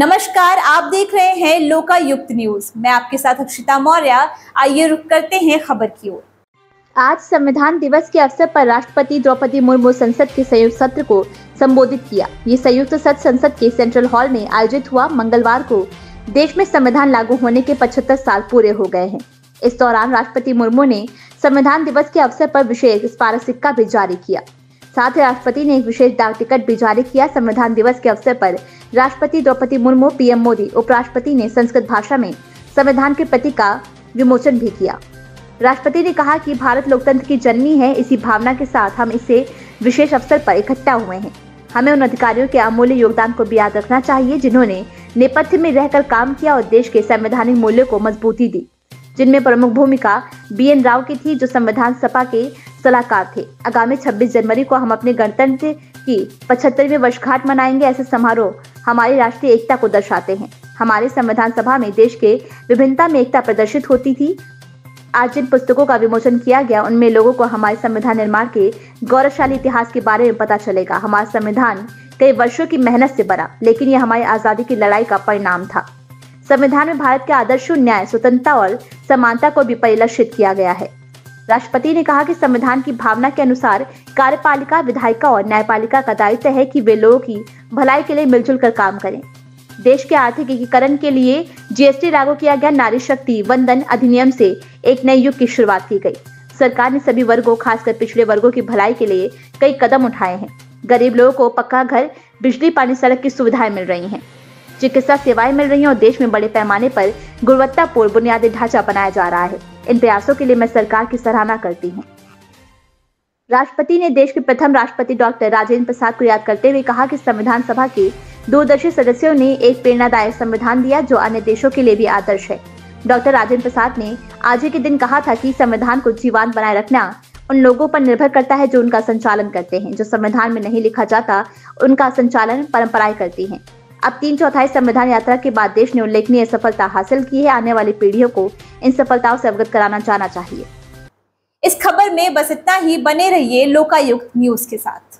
नमस्कार, आप देख रहे हैं लोकायुक्त न्यूज। मैं आपके साथ अक्षिता मौर्य। आइए रुक करते हैं खबर की ओर। आज संविधान दिवस के अवसर पर राष्ट्रपति द्रौपदी मुर्मू संसद के संयुक्त सत्र को संबोधित किया। ये संयुक्त सत्र संसद के सेंट्रल हॉल में आयोजित हुआ। मंगलवार को देश में संविधान लागू होने के 75 साल पूरे हो गए हैं। इस दौरान राष्ट्रपति मुर्मू ने संविधान दिवस के अवसर पर विशेष स्मारक सिक्का भी जारी किया। साथ ही राष्ट्रपति ने एक विशेष डाक टिकट भी जारी किया। संविधान दिवस के अवसर पर राष्ट्रपति द्रौपदी मुर्मू, पीएम मोदी, उपराष्ट्रपति ने संस्कृत भाषा में संविधान के प्रति का विमोचन भी किया। राष्ट्रपति ने कहा कि भारत लोकतंत्र की जननी है। इसी भावना के साथ हम इसे विशेष अवसर पर इकट्ठा हुए हैं। हमें उन अधिकारियों के अमूल्य योगदान को भी याद रखना चाहिए जिन्होंने नेपथ्य में रहकर काम किया और देश के संवैधानिक मूल्यों को मजबूती दी, जिनमें प्रमुख भूमिका BN राव की थी, जो संविधान सभा के सलाहकार थे। आगामी 26 जनवरी को हम अपने गणतंत्र की 75वीं वर्षगांठ मनाएंगे। ऐसे समारोह हमारी राष्ट्रीय एकता को दर्शाते हैं। हमारे संविधान सभा में देश के विभिन्नता में एकता प्रदर्शित होती थी। आज जिन पुस्तकों का विमोचन किया गया, उनमें लोगों को हमारे संविधान निर्माण के गौरवशाली इतिहास के बारे में पता चलेगा। हमारा संविधान कई वर्षों की मेहनत से बना, लेकिन यह हमारी आजादी की लड़ाई का परिणाम था। संविधान में भारत के आदर्शों, न्याय, स्वतंत्रता और समानता को भी परिलक्षित किया गया है। राष्ट्रपति ने कहा कि संविधान की भावना के अनुसार कार्यपालिका, विधायिका और न्यायपालिका का दायित्व है कि वे लोगों की भलाई के लिए मिलजुल कर काम करें। देश के आर्थिक एकीकरण के लिए GST लागू किया गया। नारी शक्ति वंदन अधिनियम से एक नए युग की शुरुआत की गई। सरकार ने सभी वर्गों, खासकर पिछड़े वर्गों की भलाई के लिए कई कदम उठाए हैं। गरीब लोगों को पक्का घर, बिजली, पानी, सड़क की सुविधाएं मिल रही हैं, चिकित्सा सेवाएं मिल रही हैं और देश में बड़े पैमाने पर गुणवत्तापूर्ण बुनियादी ढांचा बनाया जा रहा है। इन प्रयासों के लिए मैं सरकार की सराहना करती हूँ। राष्ट्रपति ने देश के प्रथम राष्ट्रपति डॉक्टर राजेंद्र प्रसाद को याद करते हुए कहा कि संविधान सभा के दूरदर्शी सदस्यों ने एक प्रेरणादायक संविधान दिया जो अन्य देशों के लिए भी आदर्श है। डॉक्टर राजेंद्र प्रसाद ने आज ही के दिन कहा था कि संविधान को जीवंत बनाए रखना उन लोगों पर निर्भर करता है जो उनका संचालन करते हैं। जो संविधान में नहीं लिखा जाता, उनका संचालन परंपराएं करती हैं। अब 3/4 संविधान यात्रा के बाद देश ने उल्लेखनीय सफलता हासिल की है। आने वाली पीढ़ियों को इन सफलताओं से अवगत कराना जाना चाहिए। इस खबर में बस इतना ही। बने रहिए लोकायुक्त न्यूज के साथ।